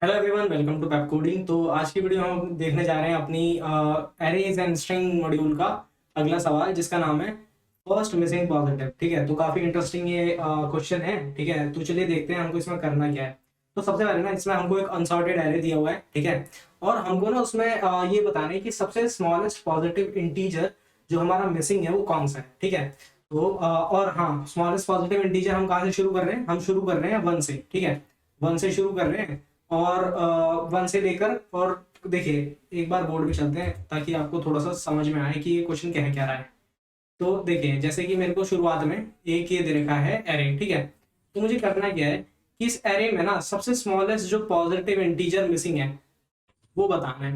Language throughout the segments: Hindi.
Hello everyone, welcome to Pepcoding. तो आज की वीडियो हम देखने जा रहे हैं अपनी एरेज एंड स्ट्रिंग मॉड्यूल का अगला सवाल, जिसका नाम है फर्स्ट मिसिंग पॉजिटिव। ठीक है, तो काफी इंटरेस्टिंग ये क्वेश्चन है। ठीक है, तो चलिए देखते हैं हमको इसमें करना क्या है। तो सबसे पहले ना इसमें हमको एक अनसॉर्टेड एरे दिया हुआ है। ठीक है, और हमको ना उसमें ये बताना है कि सबसे स्मॉलेस्ट पॉजिटिव इंटीजर जो हमारा मिसिंग है वो कौन सा है। ठीक है, तो और हाँ, स्मॉलेस्ट पॉजिटिव इंटीजर हम कहाँ से शुरू कर रहे हैं? हम शुरू कर रहे हैं 1 से। ठीक है, 1 से शुरू कर रहे हैं और 1 से लेकर, और देखिए एक बार बोर्ड पे चलते हैं ताकि आपको थोड़ा सा समझ में आए कि ये क्वेश्चन कह क्या रहा है। तो देखिए, जैसे कि मेरे को शुरुआत में एक ये दे रखा है एरे। ठीक है, तो मुझे करना क्या है कि इस एरे में ना सबसे स्मॉलेस्ट जो पॉजिटिव इंटीजर मिसिंग है वो बताना है।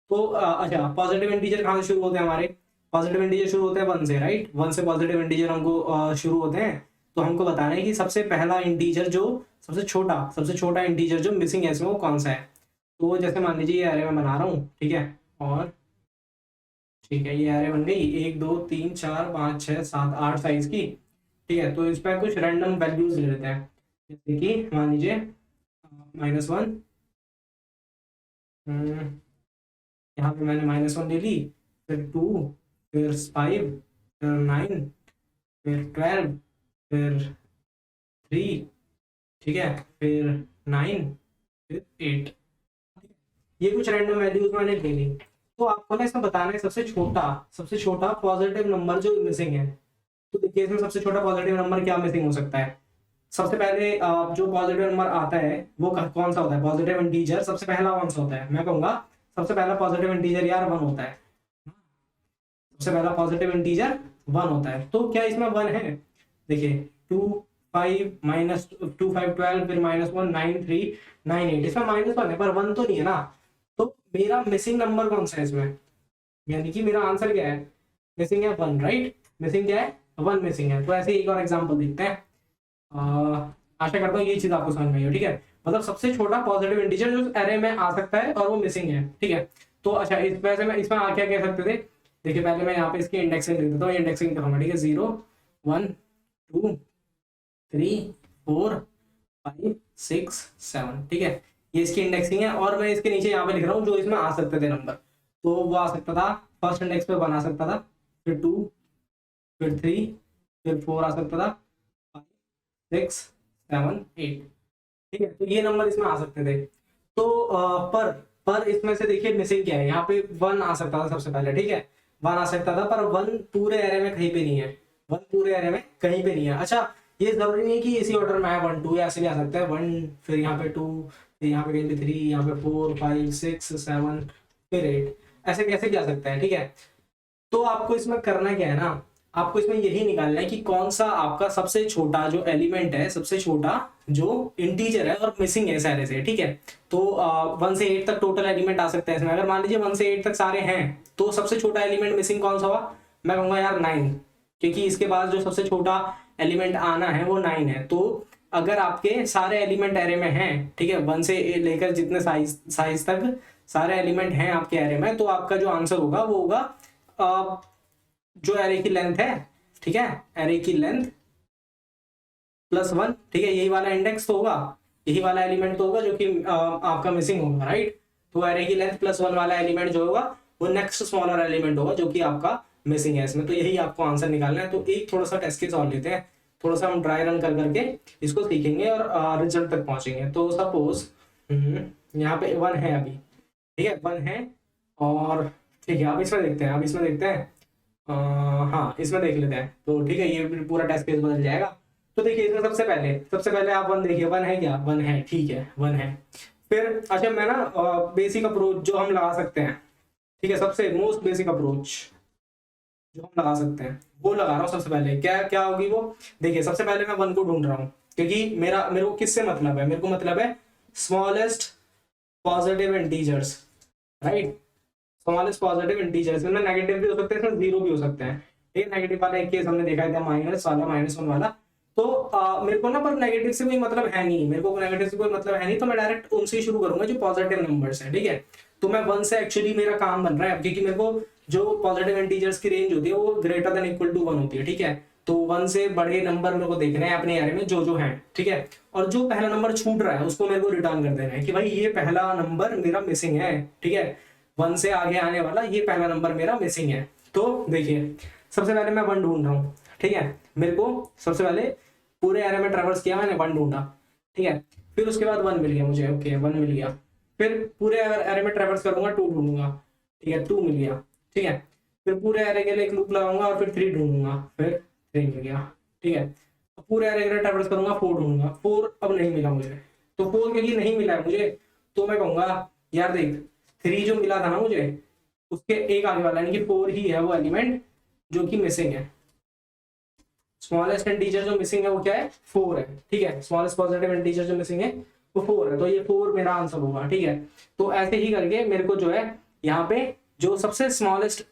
तो अच्छा, पॉजिटिव इंटीजर कहाँ से शुरू होते हैं? हमारे पॉजिटिव इंटीजर शुरू होते हैं 1 से, राइट। 1 से पॉजिटिव इंटीजर हमको शुरू होते हैं। तो हमको बताना है कि सबसे पहला इंटीजर जो सबसे छोटा इंटीजर जो मिसिंग है इसमें वो कौन सा है। तो जैसे मान लीजिए ये एरे मैं बना रहा हूँ। ठीक है, और ठीक है, ये एरे बन गई 1 2 3 4 5 6 7 8 साइज की। ठीक है, तो इस पर कुछ रैंडम वैल्यूज ले लेते हैं। जैसे कि मान लीजिए -1, यहाँ पे मैंने -1 ले ली, फिर 2, फिर 5, फिर 9, फिर 12, फिर 3। ठीक है, फिर 9, फिर 8। ये कुछ रैंडम वैल्यूज मैंने ले ली। तो आपको ना इसमें बताना है सबसे छोटा पॉजिटिव नंबर जो मिसिंग है। तो देखिए, इसमें सबसे छोटा पॉजिटिव नंबर क्या मिसिंग हो सकता है? सबसे पहले जो पॉजिटिव नंबर आता है वो कौन सा होता है? पॉजिटिव इंटीजर सबसे पहला कौन सा होता है? मैं कहूंगा सबसे पहला पॉजिटिव इंटीजर यार 1 होता है। सबसे पहला पॉजिटिव इंटीजर 1 होता है। तो क्या इसमें 1 है? देखिए, 2 5 -2 5 12, फिर -1 9 3 9 8। इसमें -1 है पर 1 तो नहीं है ना। तो मेरा मिसिंग नंबर कौन सा है इसमें? यानी कि मेरा आंसर क्या है? मिसिंग है 1, राइट। मिसिंग क्या है? 1 मिसिंग है। तो ऐसे एक और एग्जांपल देखते हैं। आशा करता हूँ ये चीज आपको समझ में आई हो। ठीक है, मतलब सबसे छोटा पॉजिटिव इंटीजर जो एरे में आ सकता है और वो मिसिंग है। ठीक है, तो अच्छा, इस वजह से मैं इसमें क्या कह सकते थे? देखिए, पहले मैं यहाँ पे इसकी इंडेक्सिंग लिख देता हूँ। इंडेक्सिंग करूंगा। ठीक है, 0 1 2 3 4 5 6 7। ठीक है, ये इसकी इंडेक्सिंग है। और मैं इसके नीचे यहाँ पे लिख रहा हूँ जो इसमें आ सकते थे नंबर। तो वो आ सकता था, फर्स्ट इंडेक्स पे 1 आ सकता था, फिर 2, फिर 3, फिर 4 आ सकता था, 5 6 7 8। ठीक है, तो ये नंबर इसमें आ सकते थे। तो पर इसमें से देखिए मिसिंग क्या है? यहाँ पे 1 आ सकता था सबसे पहले। ठीक है, 1 आ सकता था, पर 1 पूरे एरे में कहीं पे नहीं है। 1 पूरे एरे में कहीं पे नहीं है। अच्छा, ये जरूरी नहीं है कि इसी ऑर्डर में है 1 2, ऐसे भी आ सकता है 1, फिर यहाँ पे 2, फिर यहाँ पे कहीं पे 3, यहाँ पे 4 5 6 7, फिर 8। ऐसे कैसे क्या सकता है? ठीक है, तो आपको इसमें करना क्या है ना, आपको इसमें यही निकालना है कि कौन सा आपका सबसे छोटा जो एलिमेंट है, सबसे छोटा जो इंटीजर है और मिसिंग है सारे से। ठीक है, तो 1 से 8 तक टोटल एलिमेंट आ सकते हैं इसमें। अगर मान लीजिए 1 से 8 तक सारे हैं, तो सबसे छोटा एलिमेंट मिसिंग कौन सा हुआ? मैं कहूंगा यार 9, क्योंकि इसके बाद जो सबसे छोटा एलिमेंट आना है वो 9 है। तो अगर आपके सारे एलिमेंट एरे में हैं, ठीक है, 1 से लेकर जितने साइज तक सारे एलिमेंट हैं आपके एरे में, तो आपका जो आंसर होगा वो होगा जो एरे की लेंथ है। ठीक है, एरे की लेंथ +1। ठीक है, यही वाला इंडेक्स तो होगा, यही वाला एलिमेंट तो होगा जो कि आपका मिसिंग होगा, राइट। तो एरे की लेंथ +1 वाला एलिमेंट जो होगा वो नेक्स्ट स्मॉलर एलिमेंट होगा जो कि आपका मिसिंग है इसमें। तो यही आपको आंसर निकालना है। तो एक थोड़ा सा टेस्ट केस और लेते हैं, थोड़ा सा हम ड्राई रन कर करके इसको सीखेंगे और रिजल्ट तक पहुंचेंगे। तो सपोज यहाँ पे 1 है अभी। ठीक है, 1 है, और ठीक है, अब इसमें देखते हैं, हाँ, इसमें देख लेते हैं। तो ठीक है, ये पूरा टेस्ट केस बदल जाएगा। तो देखिए, इसमें सबसे पहले आप 1 देखिए, 1 है क्या? 1 है, ठीक है, 1 है। फिर अच्छा, मैं ना बेसिक अप्रोच जो हम लगा सकते हैं, ठीक है, सबसे मोस्ट बेसिक अप्रोच जो हम लगा सकते हैं वो लगा रहा हूँ। सबसे पहले क्या क्या होगी वो? देखिए, सबसे पहले मैं 1 को ढूंढ रहा हूँ, क्योंकि मेरे को किससे मतलब है? मेरे को मतलब है smallest positive integers, right. Smallest positive integers में नेगेटिव भी हो सकते हैं, इसमें 0 भी हो सकते हैं। ठीक है, नेगेटिव वाला एक केस हमने देखा था, -1 वाला। तो मेरे को ना पर नेगेटिव से कोई मतलब है नहीं, तो मैं डायरेक्ट उनसे ही शुरू करूंगा जो पॉजिटिव नंबर्स हैं। ठीक है, तो मैं 1 से एक्चुअली मेरा काम बन रहा है, क्योंकि मेरे को जो पॉजिटिव इंटीजर्स की रेंज होती है वो >= 1 होती है। ठीक है, तो 1 से बड़े नंबर मेरे को देखने हैं अपने एरे में जो जो है, ठीक है। और जो पहला नंबर छूट रहा है उसको मेरे को रिटर्न कर देना है कि भाई ये पहला नंबर मेरा मिसिंग है, ठीक है। 1 से आगे आने वाला ये पहला नंबर मेरा मिसिंग है। तो देखिए सबसे पहले मैं 1 ढूंढ रहा हूँ, ठीक है। मेरे को सबसे पहले पूरे एरे में ट्रेवर्स किया मैंने, 1 ढूंढा, ठीक है। फिर उसके बाद 1 मिल गया मुझे, ओके 1 मिल गया। फिर पूरे एरे में ट्रेवर्स करूंगा, 2 ढूंढूंगा, ठीक है, 2 मिल गया, ठीक है। फिर पूरे एरे के लिए एक लूप लगाऊंगा और फिर 3 ढूंढूंगा, फिर 3 मिल गया, ठीक है। पूरे एरे के लिए ट्रेवर्स करूंगा, 4 ढूंढूंगा, 4 अब नहीं मिला मुझे। तो 4 के लिए नहीं मिला है मुझे, तो मैं कहूंगा यार देख 3 जो मिला था ना मुझे उसके एक आगे वाला यानी कि 4 ही है वो एलिमेंट जो कि मिसिंग है। स्मॉलेस्ट इंटीजर जो मिसिंग है वो क्या है, 4 है, ठीक है। स्मॉलेस्ट पॉजिटिव इंटीजर जो मिसिंग है वो 4 है, तो ये 4 मेरा आंसर होगा, ठीक है। तो ऐसे ही करके मेरे को जो है यहाँ पे जो सबसे स्मॉलेस्ट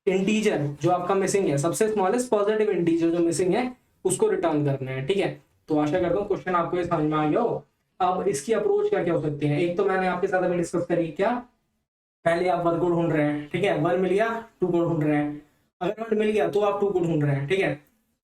इंटीजर जो आपका मिसिंग है, सबसे स्मॉलेस्ट पॉजिटिव इंटीजर जो मिसिंग है उसको रिटर्न करना है, ठीक है। तो आशा करता हूँ क्वेश्चन आपको ये समझ में आ गया हो। अब इसकी अप्रोच क्या क्या हो सकती है, एक तो मैंने आपके साथ अभी डिस्कस करी, क्या पहले आप 1 को ढूंढ रहे हैं, ठीक है, 1 मिल गया, 2 को ढूंढ रहे हैं। अगर 1 मिल गया तो आप 2 को ढूंढ रहे हैं, ठीक है।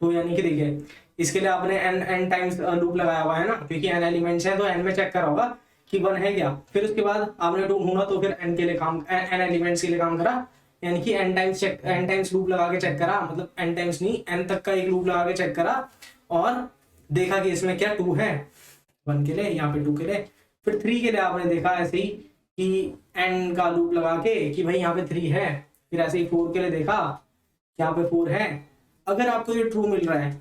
तो यानी कि देखिए इसके लिए आपने n टाइम्स लूप लगाया हुआ है ना, क्योंकि n एलिमेंट्स है तो n में चेक करा होगा कि 1 है क्या। फिर उसके बाद आपने 2 ढूंढा तो फिर n के लिए काम, n एलिमेंट्स के लिए काम करा, यानी कि n टाइम्स लूप लगा के चेक करा, मतलब n टाइम्स नहीं n तक का एक लूप लगा के चेक करा और देखा कि इसमें क्या 2 है 1 के लिए, यहाँ पे 2 के लिए। फिर 3 के लिए आपने देखा ऐसे ही कि n का लूप लगा के कि भाई यहाँ पे 3 है। फिर ऐसे ही 4 के लिए देखा यहाँ पे 4 है। अगर आपको ये ट्रू मिल रहा है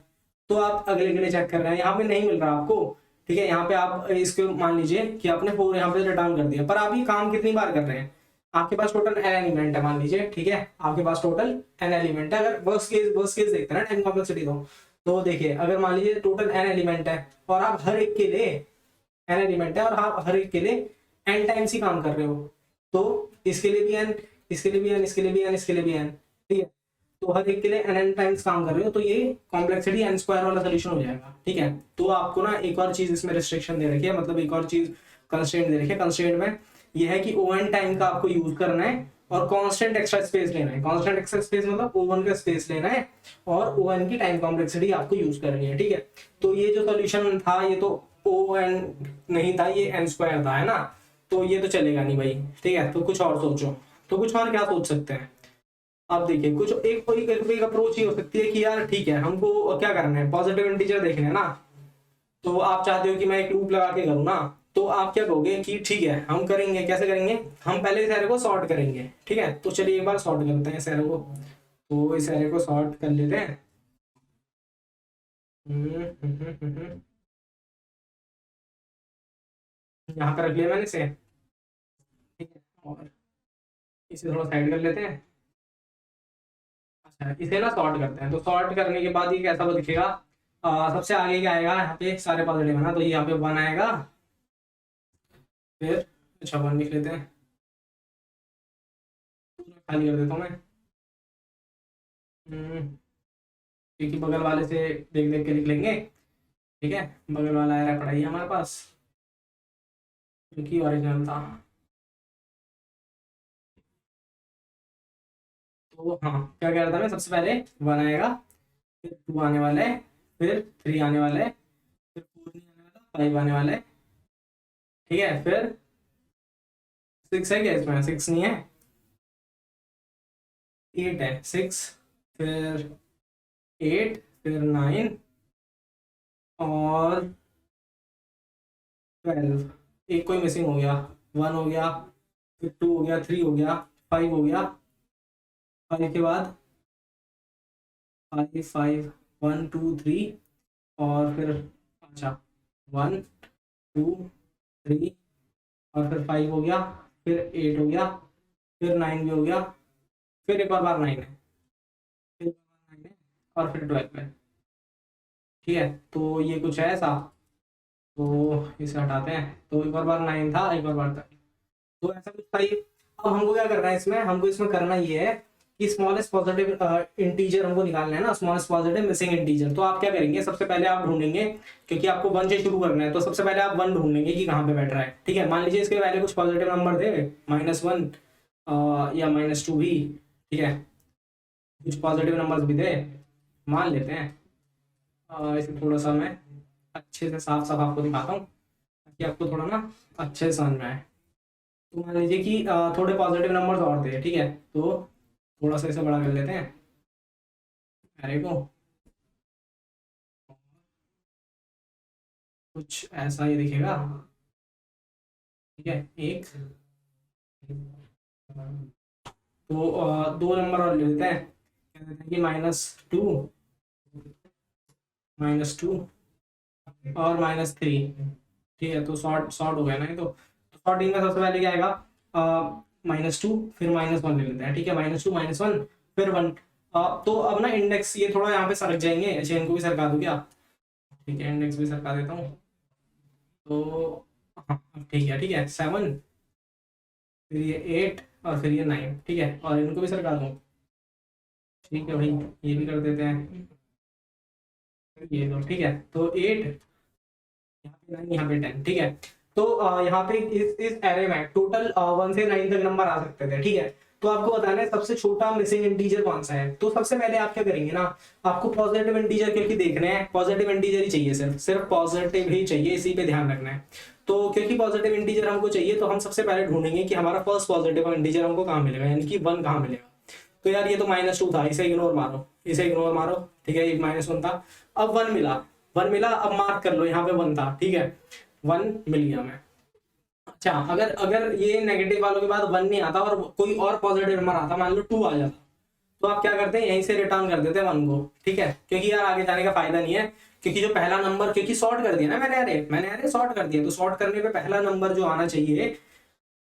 तो आप अगले के लिए चेक कर रहे हैं, यहाँ पे नहीं मिल रहा आपको, ठीक है। यहाँ पे आप इसको मान लीजिए कि आपने 4 यहाँ पे रिटर्न कर दिया, पर आप ये काम कितनी बार कर रहे हैं, आपके पास टोटल n एलिमेंट है मान लीजिए, ठीक है, आपके पास टोटल n एलिमेंट है। अगर वर्स्ट केस देखते हैं ना टाइम कॉम्प्लेक्सिटी तो देखिए अगर मान लीजिए टोटल n एलिमेंट है और आप हर एक के लिए n एलिमेंट है और आप हर एक के लिए n टाइम्स ही काम कर रहे हो, तो इसके लिए भी n, इसके लिए भी n, इसके लिए भी n, इसके लिए भी n, ठीक है। तो हर एक के लिए n टाइम्स काम कर रहे हो तो ये कॉम्प्लेक्सिटी n स्क्वायर वाला सोल्यूशन हो जाएगा, ठीक है। तो आपको ना एक और चीज इसमें रिस्ट्रिक्शन दे रखी है, मतलब एक और चीज कंस्ट्रेंट दे रखी है। कंस्ट्रेंट में ये है कि O(n) टाइम का आपको यूज करना है और कांस्टेंट एक्स्ट्रा स्पेस लेना है। कांस्टेंट एक्स्ट्रा स्पेस मतलब O(1) का स्पेस लेना है और O(n) की टाइम कॉम्प्लेक्सिटी आपको यूज करनी है, ठीक है। तो ये जो सोल्यूशन था ये तो O(n) नहीं था, ये n स्क्वायर था, है ना। तो ये तो चलेगा नहीं भाई, ठीक है। तो कुछ और सोचो, तो कुछ और क्या सोच सकते हैं आप। देखिए कुछ एक अप्रोच ही हो सकती है कि यार ठीक है हमको क्या करना है, पॉजिटिव इंटीजर देखने हैं ना, तो आप चाहते हो कि मैं एक लूप लगा के करूँ ना, तो आप क्या कहोगे कि ठीक है हम करेंगे, कैसे करेंगे, हम पहले इस एरे को सॉर्ट करेंगे, ठीक है। तो चलिए एक बार सॉर्ट करते हैं इस एरे को, तो इस एरे को सॉर्ट कर लेते हैं। यहाँ पर रख लिया मैंने इसे, ठीक है, और इसे थोड़ा साइड कर लेते हैं। अच्छा इसे ना सॉर्ट करते हैं, तो सॉर्ट करने के बाद ये कैसा वो दिखेगा, सबसे आगे क्या आएगा, यहाँ पे सारे पॉजिटिव है ना, तो यहाँ पे 1 आएगा। फिर अच्छा 1 लिख लेते हैं, खाली कर देता हूँ मैं, क्योंकि बगल वाले से देख देख के लिख लेंगे, ठीक है। बगल वाला आ रहा है पढ़ाई हमारे पास, क्योंकि ओरिजिनल था। तो हाँ क्या कह रहा था मैं, सबसे पहले 1 आएगा, फिर 2 आने वाला है, फिर 3 आने वाला है, फिर 4 नहीं आने वाला, 5 आने वाला है, ठीक है। फिर 6 है क्या इसमें, 6 नहीं है, 8 है, 6, फिर 8, फिर 9 और 12, एक कोई मिसिंग हो गया, 1 हो गया, फिर 2 हो गया, 3 हो गया, 5 हो गया, 5 के बाद 5 5 1 2 3 और फिर अच्छा 1 2 3 और फिर 5 हो गया, फिर 8 हो गया, फिर 9 भी हो गया, फिर एक और बार 9 है, फिर एक और 9 है और फिर 12 है, ठीक है। तो ये कुछ है ऐसा, तो इसे हटाते हैं, तो एक और बार 9 था, एक और बार था, तो ऐसा कुछ था ये। अब हमको क्या करना है इसमें, हमको इसमें करना ये है कि स्मॉलेस्ट पॉजिटिव इंटीजर हमको निकालना है ना, स्मॉलेस्ट पॉजिटिव मिसिंग इंटीजर। तो आप क्या करेंगे, सबसे पहले आप ढूंढेंगे, क्योंकि आपको 1 से शुरू करना है, तो सबसे पहले आप 1 ढूंढेंगे कि कहाँ पे बैठ रहा है, ठीक है। मान लीजिए इसके पहले कुछ पॉजिटिव नंबर थे, -1 या -2 भी, ठीक है, कुछ पॉजिटिव नंबर्स भी थे, मान लेते हैं इसे थोड़ा सा मैं अच्छे से साफ साफ आपको दिखाता हूँ ताकि आपको थोड़ा ना अच्छे से समझ में आए। तो मान लीजिए कि थोड़े पॉजिटिव नंबर्स और थे, ठीक है, तो थोड़ा सा इसे बड़ा कर लेते हैं अरे को, कुछ ऐसा ही दिखेगा, ठीक है। एक तो दो नंबर और ले लेते हैं, कह देते हैं कि -2 -2 और -3, ठीक है। तो शॉर्ट शॉर्ट हो गया ना ये, तो शॉर्टिंग में सबसे पहले क्या आएगा, -2 फिर -1 ले लेते हैं, ठीक है। -2 -1 फिर 1। तो अब ना इंडेक्स ये थोड़ा यहाँ पे सरक जाएंगे, अच्छा इनको भी सरका दूं क्या, ठीक है, इंडेक्स भी सरका देता हूँ। तो हाँ ठीक है, ठीक है, 7 फिर ये 8 और फिर ये 9, ठीक है, और इनको भी सरका दूँ, ठीक है भाई, ये भी कर देते हैं ये दो, ठीक है। तो 8 यहाँ पे 9 यहाँ पे 10, ठीक है। तो यहाँ पे इस एरे में टोटल 1 से 9 तक नंबर आ सकते थे, ठीक है। तो आपको बताना है सबसे छोटा मिसिंग इंटीजर कौन सा है। तो सबसे पहले आप क्या करेंगे ना, आपको पॉजिटिव इंटीजर क्योंकि देखने हैं, पॉजिटिव इंटीजर ही चाहिए, सिर्फ सिर्फ पॉजिटिव ही चाहिए, इसी पे ध्यान रखना है। तो क्योंकि पॉजिटिव इंटीजर हमको चाहिए तो हम सबसे पहले ढूंढेंगे कि हमारा फर्स्ट पॉजिटिव इंटीजर हमको कहाँ मिलेगा, यानी कि 1 कहाँ मिलेगा। तो यार ये तो -2 था, इसे इग्नोर मारो, इसे इग्नोर मारो, ठीक है, एक -1 था। अब 1 मिला, 1 मिला, अब मार्क कर लो यहाँ पे 1 था, ठीक है, 1 मिल गया हमें। अच्छा अगर अगर ये नेगेटिव वालों के बाद 1 नहीं आता और कोई और पॉजिटिव नंबर आता, मान लो 2 आ जाता, तो आप क्या करते हैं, यहीं से रिटर्न कर देते हैं 1 को, ठीक है। क्योंकि यार आगे जाने का फायदा नहीं है, क्योंकि जो पहला नंबर, क्योंकि सॉर्ट कर दिया ना मैंने अरे सॉर्ट कर दिया, तो सॉर्ट करने पे पहला नंबर जो आना चाहिए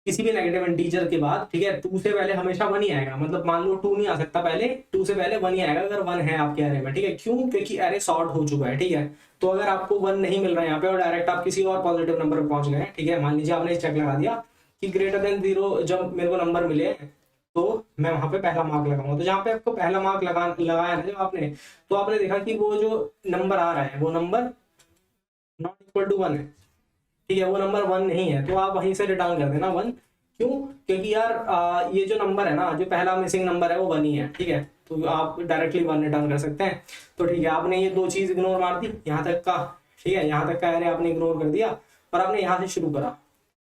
किसी भी नेगेटिव इंटीजर के बाद, ठीक है, 2 से पहले हमेशा 1 ही आएगा, मतलब मान लो 2 नहीं आ सकता पहले, 2 से पहले 1 ही आएगा अगर 1 है आपके एरे में, ठीक है। क्यों, क्योंकि एरे सॉर्ट हो चुका है, ठीक है। तो अगर आपको 1 नहीं मिल रहा है यहाँ पे और डायरेक्ट आप किसी और पॉजिटिव नंबर पर पहुंच गए, ठीक है, मान लीजिए आपने चेक लगा दिया कि >0 जब मेरे को नंबर मिले तो मैं वहां पे पहला मार्क लगाऊंगा। तो जहाँ पे आपको पहला मार्क लगाया ना जब आपने, तो आपने देखा कि वो जो नंबर आ रहा है वो नंबर नॉट इक्वल टू 1 है, ठीक है, वो नंबर 1 नहीं है, तो आप वहीं से रिटर्न कर देना 1। क्यों, क्योंकि यार ये जो नंबर है ना, जो पहला मिसिंग नंबर है वो 1 ही है, ठीक है। तो आप डायरेक्टली 1 रिटर्न कर सकते हैं। तो ठीक है, आपने ये दो चीज इग्नोर मार दी यहाँ तक का, ठीक है, यहाँ तक का एरे आपने इग्नोर कर दिया और आपने यहाँ से शुरू करा,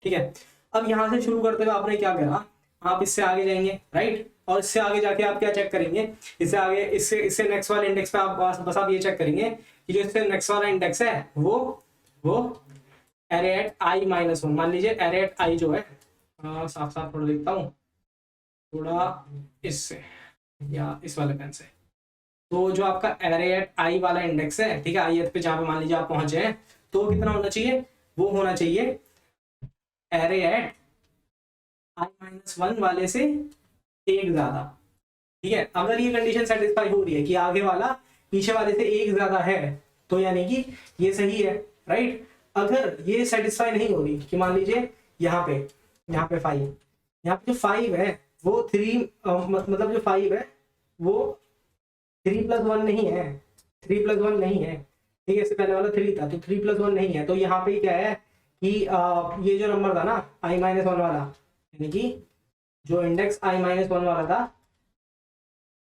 ठीक है। अब यहाँ से शुरू करते हुए आपने क्या करा, आप इससे आगे जाएंगे, राइट, और इससे आगे जाके आप क्या चेक करेंगे, इससे आगे इससे इससे नेक्स्ट वाले इंडेक्स पे आप बस आप ये चेक करेंगे कि जो इससे नेक्स्ट वाला इंडेक्स है वो एरे एट i-1, मान लीजिए एरे एट i जो है, साफ साफ थोड़ा लिखता हूँ, थोड़ा इससे या इस वाले पेन से। तो जो आपका एरे एट i वाला इंडेक्स है, ठीक है, i पे जहाँ पे मान लीजिए आप पहुंचे हैं, तो कितना होना चाहिए, वो होना चाहिए एरे एट i-1 वाले से एक ज्यादा, ठीक है। अगर ये कंडीशन सेटिस्फाई हो रही है कि आगे वाला पीछे वाले से एक ज्यादा है, तो यानी कि ये सही है, राइट। अगर ये सेटिस्फाई नहीं हो रही कि मान लीजिए यहाँ पे 5, यहाँ पे जो 5 है वो 3, मतलब जो 5 है वो 3+1 नहीं है, 3+1 नहीं है, ठीक है, इससे पहले वाला 3 था, तो 3+1 नहीं है। तो यहाँ पे क्या है कि ये जो नंबर था ना i-1 वाला, यानी कि जो इंडेक्स i-1 वाला था,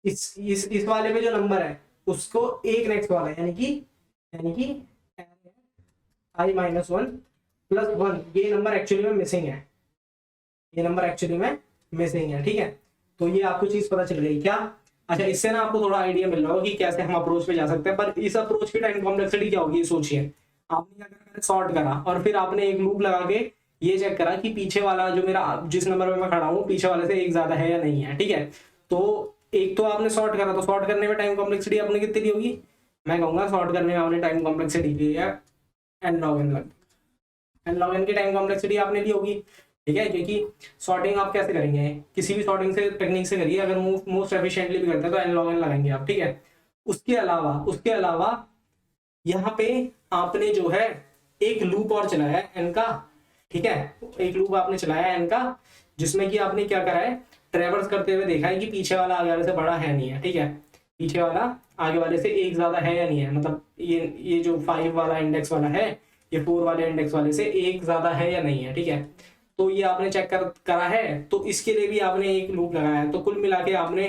इस वाले पे जो नंबर है उसको एक नेक्स्ट वाला, यानी कि i-1 + 1, ये नंबर एक्चुअली में मिसिंग है, ये नंबर एक्चुअली में मिसिंग है, ठीक है। तो ये आपको चीज पता चल गई क्या। अच्छा, इससे ना आपको थोड़ा आइडिया मिल रहा होगा कि कैसे हम अप्रोच पे जा सकते हैं, पर इस अप्रोच की टाइम कॉम्प्लेक्सिटी क्या होगी, ये सोचिए। आपने क्या करा, सॉर्ट करा और फिर आपने एक लूप लगा के ये चेक करा कि पीछे वाला जो मेरा जिस नंबर में मैं खड़ा हूँ पीछे वाले से एक ज्यादा है या नहीं है, ठीक है। तो एक तो आपने सॉर्ट करा, तो सॉर्ट करने में टाइम कॉम्प्लेक्सिटी आपने कितनी ली होगी, मैं कहूंगा सॉर्ट करने में आपने टाइम कॉम्प्लेक्सिटी ली है n log n की टाइम कॉम्प्लेक्सिटी आपने ली होगी, ठीक है। क्योंकि सॉर्टिंग आप कैसे करेंगे, किसी भी सॉर्टिंग से टेक्निक से करिए, अगर मोस्ट एफिशिएंटली भी करते हैं तो n log n लगाएंगे आप, ठीक है। उसके अलावा यहाँ पे आपने जो है एक लूप और चलाया है n का, ठीक है, एक लूप आपने चलाया है n का, जिसमें कि आपने क्या करा है, ट्रेवर्स करते हुए देखा है कि पीछे वाला आगे वाले से बड़ा है नहीं है, ठीक है, पीछे वाला आगे वाले से एक ज्यादा है या नहीं है, मतलब ये जो 5 वाला इंडेक्स वाला है ये 4 वाले इंडेक्स वाले से एक ज्यादा है या नहीं है, ठीक है। तो ये आपने चेक करा है, तो इसके लिए भी आपने एक लूप लगाया है। तो कुल मिला के आपने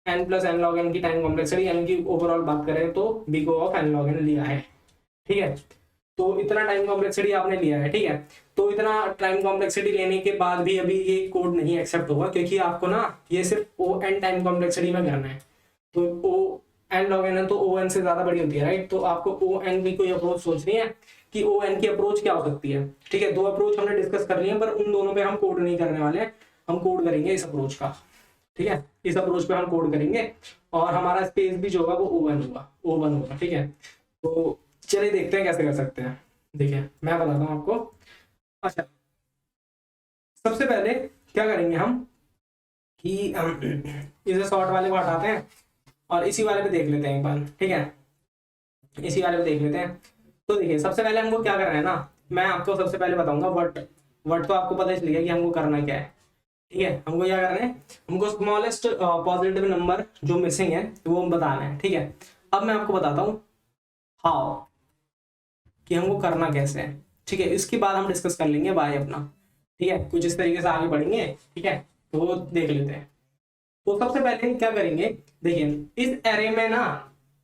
n plus n log n की टाइम कॉम्प्लेक्सिटी, यानी कि ओवरऑल बात करें तो big O of n log n लिया है, ठीक है। तो इतना टाइम कॉम्प्लेक्सिटी आपने लिया है, ठीक है। तो इतना टाइम कॉम्प्लेक्सिटी लेने के बाद भी अभी ये कोड नहीं एक्सेप्ट होगा, क्योंकि आपको ना ये सिर्फ ओ एन टाइम कॉम्प्लेक्सिटी में करना है। तो ओ एन लॉग एन तो ओ एन से ज्यादा बड़ी होती है, राइट। तो आपको ओ एन की कोई अप्रोच सोचनी है कि ओ एन की अप्रोच क्या हो सकती है, ठीक है। दो अप्रोच हमने डिस्कस कर ली है, पर उन दोनों पे हम कोड नहीं करने वाले हैं, हम कोड करेंगे इस अप्रोच का, ठीक है। इस अप्रोच पे हम कोड करेंगे और हमारा स्पेस भी जो होगा वो ओ एन होगा, ओ वन होगा, ठीक है। तो चलिए देखते हैं कैसे कर सकते हैं। देखिए मैं बताता हूँ आपको। अच्छा, सबसे पहले क्या करेंगे हम कि इसे शॉर्ट वाले को हटाते हैं और इसी वाले पे देख लेते हैं एक बार, ठीक है। इसी वाले पे देख लेते हैं। तो देखिए सबसे पहले हमको क्या करना है ना, मैं आपको सबसे पहले बताऊंगा वट तो आपको पता चलेगा कि हमको करना क्या है, ठीक है। हमको क्या करना है, हमको स्मॉलेस्ट पॉजिटिव नंबर जो मिसिंग है वो हम बताना है, ठीक है। अब मैं आपको बताता हूँ हाउ, कि हमको करना कैसे है, ठीक है। इसके बाद हम डिस्कस कर लेंगे बाय अपना, ठीक है। कुछ इस तरीके से आगे बढ़ेंगे, ठीक है। तो वो देख लेते हैं। तो सबसे पहले क्या करेंगे, देखिए इस एरे में ना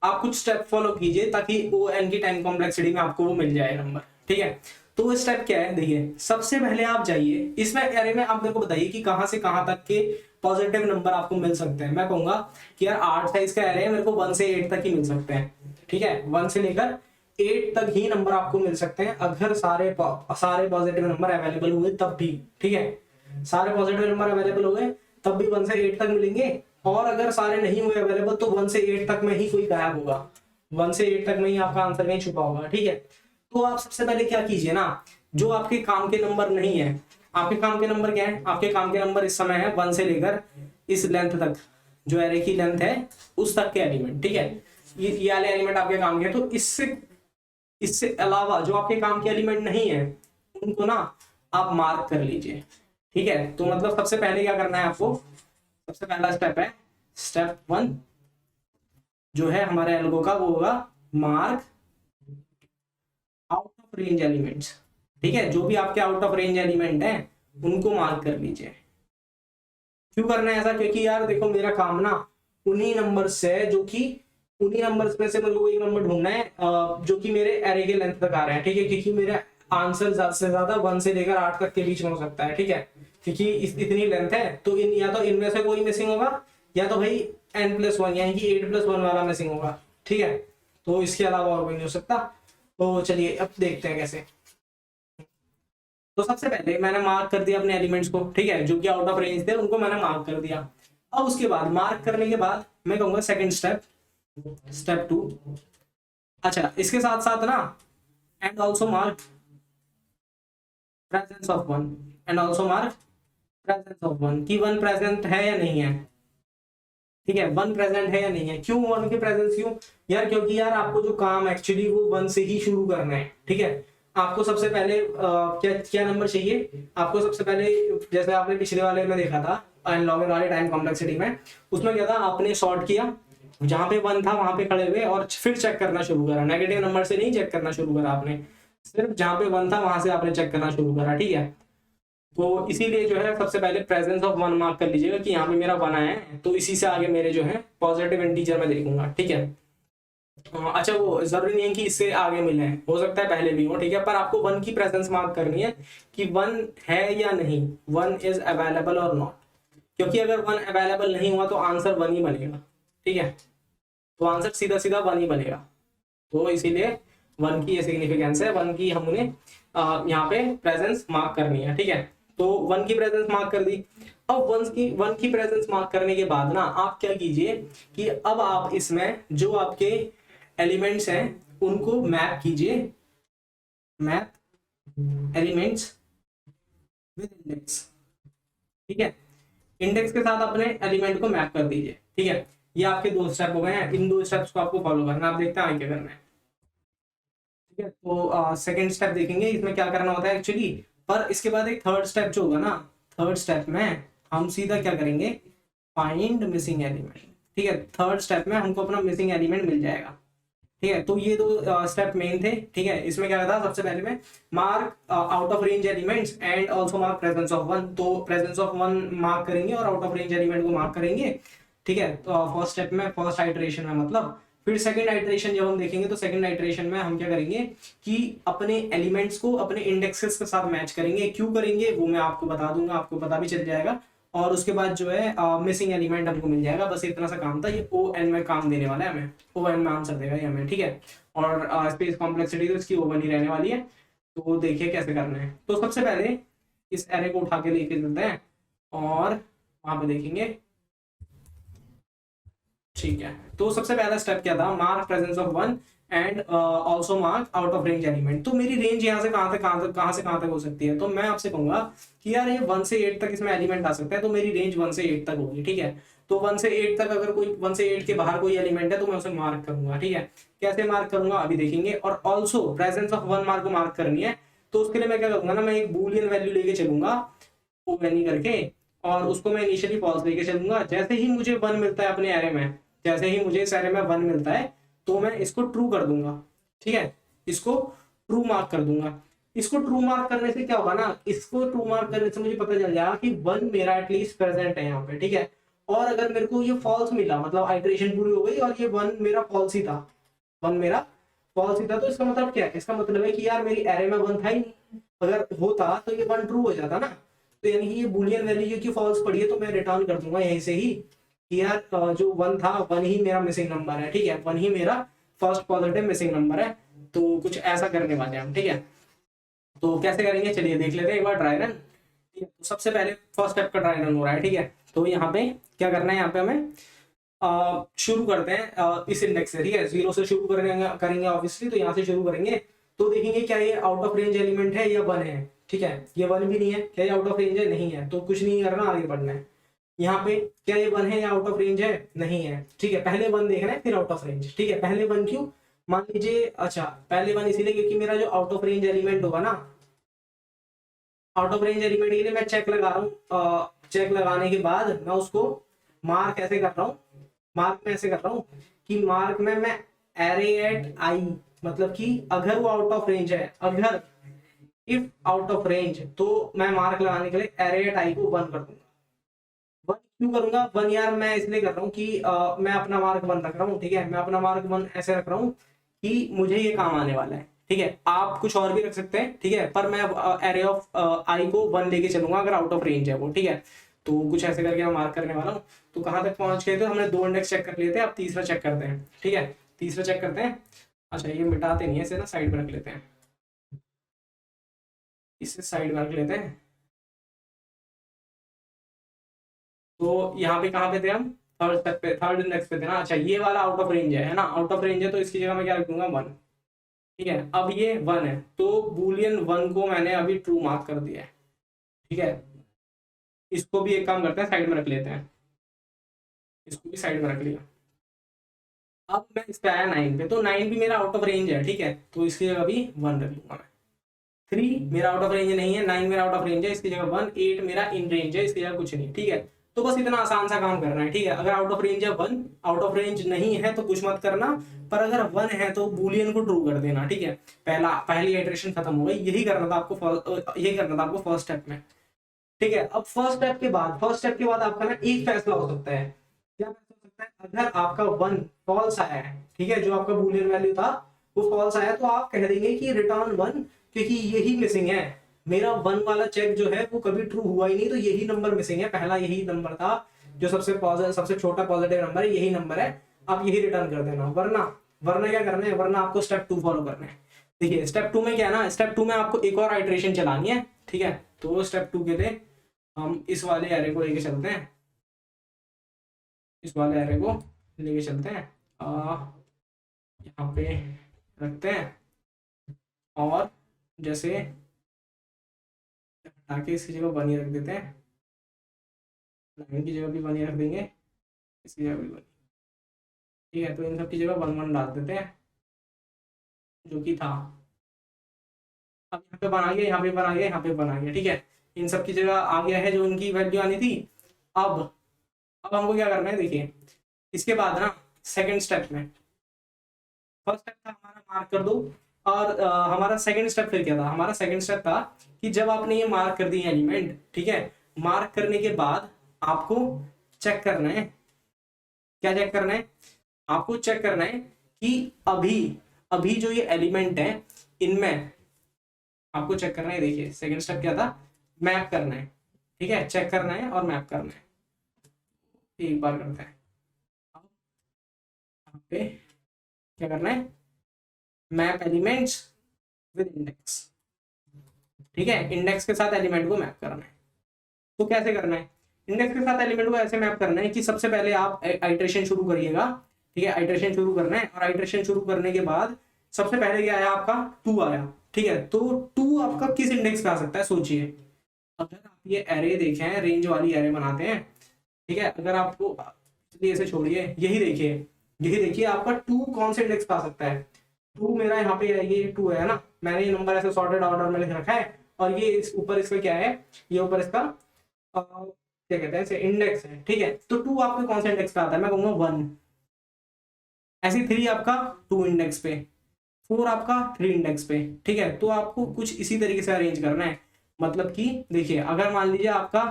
आप कुछ स्टेप फॉलो कीजिए ताकि ओ एन की टाइम कॉम्प्लेक्सिटी में आपको वो मिल जाए नंबर, ठीक है। तो वो स्टेप क्या है, देखिए सबसे पहले आप जाइए इसमें एरे में, आप मेरे को बताइए कि कहां से कहां तक के पॉजिटिव नंबर आपको मिल सकते हैं। मैं कहूंगा कि यार 8 साइज का एरे है, मेरे को 1 से 8 तक ही मिल सकते हैं, ठीक है। 1 से लेकर 8 तक ही नंबर आपको मिल सकते हैं, अगर सारे पॉजिटिव नंबर अवेलेबल हुए तब भी, ठीक है। सारे पॉजिटिव नंबर अवेलेबल हो गए तब भी 1 से 8 तक मिलेंगे, और अगर सारे नहीं हुए अवेलेबल तो 1 से 8 तक में ही कोई गायब होगा, 1 से 8 तक में ही आपका आंसर कहीं छुपा होगा, ठीक है। तो आप सबसे पहले क्या कीजिए ना, जो आपके काम के नंबर नहीं है, आपके काम के नंबर क्या है, आपके काम के नंबर इस समय है 1 से लेकर इस लेंथ तक, जो एरे की लेंथ है उस तक के एलिमेंट, ठीक है। ये वाले एलिमेंट आपके काम के हैं। तो इससे अलावा जो आपके काम के एलिमेंट नहीं है उनको ना आप मार्क कर लीजिए, ठीक है। तो मतलब सबसे पहले क्या करना है आपको, सबसे पहला स्टेप है स्टेप 1 जो है हमारे एल्गो का, वो होगा mark out of range elements, ठीक है। जो भी आपके आउट ऑफ रेंज एलिमेंट है उनको मार्क कर लीजिए। क्यों करना है ऐसा, क्योंकि यार देखो मेरा काम ना उन्हीं नंबर से है, जो कि उन्हीं नंबर्स में से मेरे को एक नंबर ढूंढना है जो कि मेरे एरे के लेंथ तक आ रहे हैं, ठीक है। क्योंकि मेरा आंसर ज्यादा से ज्यादा 1 से लेकर 8 तक के बीच में हो सकता है, ठीक है। क्योंकि इतनी लेंथ है तो या तो इनमें से कोई मिसिंग होगा, या तो भाई n+1 यानी कि 8+1 वाला मिसिंग होगा, ठीक है। तो इसके अलावा और कोई नहीं हो सकता। तो चलिए अब देखते हैं कैसे। तो सबसे पहले मैंने मार्क कर दिया अपने एलिमेंट्स को, ठीक है। जो कि आउट ऑफ रेंज थे उनको मैंने मार्क कर दिया। अब उसके बाद मार्क करने के बाद मैं कहूंगा सेकंड स्टेप 2। अच्छा, इसके साथ साथ ना and also mark presence of 1, and also mark presence of 1, कि 1 प्रेजेंट है या नहीं है, ठीक है। 1 प्रेजेंट है या नहीं है। क्यों 1 की प्रेजेंस, क्यों यार, क्योंकि यार आपको जो काम एक्चुअली वो 1 से ही शुरू करना है, ठीक है। आपको सबसे पहले क्या क्या नंबर चाहिए, आपको सबसे पहले जैसे आपने पिछले वाले में देखा था एन लॉग एन वाले टाइम कॉम्प्लेक्सिटी में, उसमें क्या था, आपने सॉर्ट किया, जहां पे 1 था वहां पे खड़े हुए और फिर चेक करना शुरू करा। नेगेटिव नंबर से नहीं चेक करना शुरू करा आपने, सिर्फ जहां पे 1 था वहां से आपने चेक करना शुरू करा, ठीक है। तो इसीलिए जो है सबसे पहले प्रेजेंस ऑफ 1 मार्क कर लीजिएगा कि यहाँ पे मेरा 1 आया है, तो इसी से आगे मेरे जो है पॉजिटिव इंटीजर में देखूंगा, ठीक है। अच्छा, वो जरूरी नहीं है कि इससे आगे मिले, हो सकता है पहले भी हो, ठीक है। पर आपको 1 की प्रेजेंस मार्क करनी है कि 1 है या नहीं, 1 इज अवेलेबल और नॉट। क्योंकि अगर 1 अवेलेबल नहीं हुआ तो आंसर 1 ही बनेगा, ठीक है। तो आंसर सीधा सीधा 1 ही बनेगा। तो इसीलिए 1 की ये सिग्निफिकेंस है, 1 की हमने यहाँ पे प्रेजेंस मार्क करनी है, ठीक है। तो 1 की प्रेजेंस मार्क कर दी। अब 1 की प्रेजेंस मार्क करने के बाद ना आप क्या कीजिए कि अब आप इसमें जो आपके एलिमेंट्स हैं उनको मैप कीजिए, मैप एलिमेंट्स विद इंडेक्स, ठीक है। इंडेक्स के साथ अपने एलिमेंट को मैप कर दीजिए, ठीक है। ये आपके 2 स्टेप हो गए हैं। इन 2 स्टेप्स को आपको फॉलो करना है। आप देखते हैं आगे क्या करना है, ठीक है। तो सेकंड स्टेप देखेंगे इसमें क्या करना होता है एक्चुअली। पर इसके बाद एक थर्ड स्टेप जो होगा ना, थर्ड स्टेप में हम सीधा क्या करेंगे, फाइंड मिसिंग एलिमेंट, ठीक है। थर्ड स्टेप में हमको अपना मिसिंग एलिमेंट मिल जाएगा, ठीक है। तो ये 2 स्टेप मेन थे, ठीक है। इसमें क्या था, सबसे पहले में mark out of range elements and also mark presence of 1। तो प्रेजेंस ऑफ 1 मार्क करेंगे और आउट ऑफ रेंज एलिमेंट को मार्क करेंगे, ठीक है, तो फर्स्ट स्टेप में, फर्स्ट आइटरेशन में मतलब। फिर सेकंड आइटरेशन जब हम देखेंगे तो सेकंड आइटरेशन में हम क्या करेंगे कि अपने एलिमेंट्स को अपने इंडेक्सेस के साथ मैच करेंगे। क्यों करेंगे वो मैं आपको बता दूंगा, आपको पता भी चल जाएगा। और उसके बाद जो है मिसिंग एलिमेंट हमको मिल जाएगा। बस इतना सा काम था, ये ओ एन में काम देने वाला है हमें, ओ एन में आंसर देगा ये हमें, ठीक है। और स्पेस कॉम्प्लेक्सिटी तो इसकी ओवन ही रहने वाली है। तो देखिए कैसे करना है। तो सबसे पहले इस एरे को उठा के लेके चलते हैं और वहां पे देखेंगे, ठीक है। तो सबसे पहला स्टेप क्या था, mark presence of one and also mark out of range element. तो मेरी रेंज यहाँ से कहाँ तक कहाँ से कहाँ तक हो सकती है। तो मैं आपसे कहूंगा कि यार ये 1 से 8 तक इसमें एलिमेंट आ सकता है, तो मेरी रेंज 1 से 8 तक होगी, ठीक है। तो 1 से 8 तक अगर कोई 1 से 8 के बाहर कोई एलिमेंट है तो मैं उसे मार्क करूंगा, ठीक है। कैसे मार्क करूंगा अभी देखेंगे। और also presence of one mark को मार्क करनी है, तो उसके लिए मैं क्या करूंगा ना, मैं एक बूलियन वैल्यू लेके चलूंगा वो वैल्यू करके, और उसको मैं इनिशियली फॉल्स लेके चलूंगा। जैसे ही मुझे 1 मिलता है अपने एरे में, जैसे ही मुझे इस एरे में 1 मिलता है तो मैं इसको ट्रू कर दूंगा, ठीक है। इसको ट्रू मार्क कर दूंगा। इसको ट्रू मार्क करने से क्या होगा ना, इसको ट्रू मार्क करने से मुझे पता चल जाएगा कि 1 मेरा एटलीस्ट प्रेजेंट है यहाँ पे, ठीक है। और अगर मेरे को ये फॉल्स मिला, मतलब आइटरेशन पूरी हो गई और ये 1 मेरा फॉल्स ही था, 1 मेरा फॉल्स ही था, तो इसका मतलब क्या है, इसका मतलब है कि यार मेरी एरे में 1 था ही नहीं। अगर होता तो ये 1 ट्रू हो जाता ना। तो यानी कि ये बूलियन वैल्यू की फॉल्स पड़ी है, तो मैं रिटर्न कर दूंगा यहीं से ही कि यार जो 1 था 1 ही मेरा मिसिंग नंबर है, ठीक है। 1 ही मेरा फर्स्ट पॉजिटिव मिसिंग नंबर है। तो कुछ ऐसा करने वाले हैं हम, ठीक है। तो कैसे करेंगे चलिए देख लेते हैं एक बार ड्राई रन, ठीक है। तो सबसे पहले फर्स्ट स्टेप का ड्राई रन हो रहा है, ठीक है। तो यहाँ पे क्या करना है, यहाँ पे हमें शुरू करते हैं इस इंडेक्स से, ठीक है। 0 से शुरू करेंगे ऑब्वियसली, तो यहाँ से शुरू करेंगे। तो देखेंगे क्या ये आउट ऑफ रेंज एलिमेंट है या 1 है, ठीक है। ये 1 भी नहीं है, क्या ये आउट ऑफ रेंज है, नहीं है, तो कुछ नहीं करना, आगे बढ़ना है। यहाँ पे क्या ये 1 है या आउट ऑफ रेंज है, नहीं है, ठीक है। पहले 1 देखना है फिर आउट ऑफ रेंज, ठीक है। पहले 1 क्यों, मान लीजिए, अच्छा पहले 1 इसीलिए क्योंकि मेरा जो आउट ऑफ रेंज एलिमेंट होगा ना, आउट ऑफ रेंज एलिमेंट के लिए मैं चेक लगा रहा हूँ। चेक लगाने के बाद मैं उसको मार्क ऐसे कर रहा हूँ, मार्क में ऐसे कर रहा हूँ कि मार्क में मैं एरे एट आई, मतलब कि अगर वो आउट ऑफ रेंज है, अगर इफ आउट ऑफ रेंज, तो मैं मार्क लगाने के लिए एरे एट आई को 1 कर दूंगा। 1 क्यों करूंगा, 1 यार मैं इसलिए कर रहा हूँ कि मैं अपना मार्क 1 रख रहा हूँ, ठीक है। मैं अपना मार्क 1 ऐसे रख रहा हूँ कि मुझे ये काम आने वाला है, ठीक है। आप कुछ और भी रख सकते हैं, ठीक है, पर मैं एरे ऑफ आई को 1 लेके चलूंगा अगर आउट ऑफ रेंज है वो, ठीक है। तो कुछ ऐसे करके मैं मार्क करने वाला हूँ। तो कहाँ तक पहुंच गए थे, हमने 2 इंडेक्स चेक कर लिए थे, अब तीसरा चेक करते हैं, ठीक है। तीसरा चेक करते हैं। अच्छा ये मिटाते नहीं है, इसे ना साइड में रख लेते हैं, इसे साइड में रख लेते हैं। तो यहाँ पे कहाँ पे थे हम, थर्ड स्टेप पे, थर्ड इंडेक्स पे थे ना। अच्छा ये वाला आउट ऑफ रेंज है ना, आउट ऑफ रेंज है, तो इसकी जगह मैं क्या रख दूंगा 1, ठीक है। अब ये 1 है, तो बूलियन 1 को मैंने अभी ट्रू मार्क कर दिया है, ठीक है। इसको भी एक काम करते हैं, साइड में रख लेते हैं, इसको भी साइड में रख लिया। अब मैं इस पे आया 9 पे, तो 9 भी मेरा आउट ऑफ रेंज है, ठीक है। तो इसकी जगह भी 1 रख लूंगा मैं। 3 मेरा आउट ऑफ रेंज नहीं है, 9 मेरा आउट ऑफ रेंज है, इसकी जगह 1। 8 मेरा इन रेंज है, इसकी जगह कुछ नहीं, ठीक है। तो बस इतना आसान सा काम करना है, ठीक है। अगर आउट ऑफ रेंज है 1, आउट ऑफ रेंज नहीं है तो कुछ मत करना, पर अगर 1 है तो बूलियन को ट्रू कर देना, ठीक है। पहली इटरेशन खत्म हो गई, यही करना था आपको, यही करना था आपको फर्स्ट स्टेप में, ठीक है। अब फर्स्ट स्टेप के बाद आपका ना एक फैसला हो सकता है। क्या फैसला हो सकता है, अगर आपका 1 फॉल्स आया है, ठीक है, जो आपका बूलियन वैल्यू था वो फॉल्स आया, तो आप कह देंगे कि रिटर्न 1, क्योंकि यही मिसिंग है। मेरा 1 वाला चेक जो है वो कभी ट्रू हुआ ही नहीं, तो यही नंबर मिसिंग है, पहला यही नंबर था जो सबसे छोटा पॉजिटिव नंबर है, यही नंबर है। आप यही रिटर्न कर देना। वरना वरना क्या करना है, वरना आपको स्टेप 2 फॉलो करना है। देखिए स्टेप 2 में क्या है ना, स्टेप 2 में आपको एक और आइटरेशन चलानी है, ठीक है। तो स्टेप 2 के लिए हम इस वाले एरे को लेके चलते हैं, इस वाले एरे को लेके चलते हैं, यहाँ पे रखते हैं, और जैसे हटा के इसकी जगह 1 ही रख देते हैं, 9 की जगह भी 1 ही रख देंगे, इसकी जगह भी 1, ठीक है। तो इन सब की जगह 1 1 डाल देते हैं जो कि था। अब यहाँ पे बना गया, यहाँ पे बना गया, यहाँ पे बना गया, ठीक है। इन सब की जगह आ गया है जो उनकी वैल्यू आनी थी। अब हमको क्या करना है, देखिए इसके बाद ना सेकंड स्टेप में, फर्स्ट स्टेप था हमारा मार्क कर दो, और हमारा सेकंड स्टेप फिर क्या था, हमारा सेकंड स्टेप था कि जब आपने ये मार्क कर दी एलिमेंट, ठीक है, मार्क करने के बाद आपको चेक करना है क्या चेक करना है? आपको चेक करना है कि अभी अभी जो ये एलिमेंट है इनमें आपको चेक करना है। देखिए सेकंड स्टेप क्या था, मैप करना है, ठीक है, चेक करना है और मैप करना है। एक बार करते हैं, यहाँ पे क्या करना है, मैप एलिमेंट्स विद इंडेक्स, ठीक है, इंडेक्स के साथ एलिमेंट को मैप करना है। तो कैसे करना है, इंडेक्स के साथ एलिमेंट को ऐसे मैप करना है कि सबसे पहले आप आइट्रेशन शुरू करिएगा, ठीक है, आइट्रेशन शुरू करना है। और आइट्रेशन शुरू करने के बाद सबसे पहले क्या आया आपका, 2 आया, ठीक है। तो 2 आपका किस इंडेक्स पे आ सकता है, सोचिए। अगर आप ये एरे देखें, रेंज वाली एरे बनाते हैं, ठीक है, अगर आपको, चलिए इसे छोड़िए, यही देखिए आपका 2 कौन से इंडेक्स पे आ सकता है। 2 मेरा यहाँ पे है, ये 2 है ना, मैंने ये नंबर ऐसे सॉर्टेड ऑर्डर में लिख रखा है। और ये इस ऊपर इसका क्या है, ये ऊपर इसका क्या कहते हैं इसे, इंडेक्स है, ठीक है। तो 2 आपके कौन से इंडेक्स पे आता है, मैं कहूंगा 1। ऐसे 3 आपका 2 इंडेक्स पे, 4 आपका 3 इंडेक्स पे, ठीक है। तो आपको कुछ इसी तरीके से अरेंज करना है। मतलब कि देखिए, अगर मान लीजिए आपका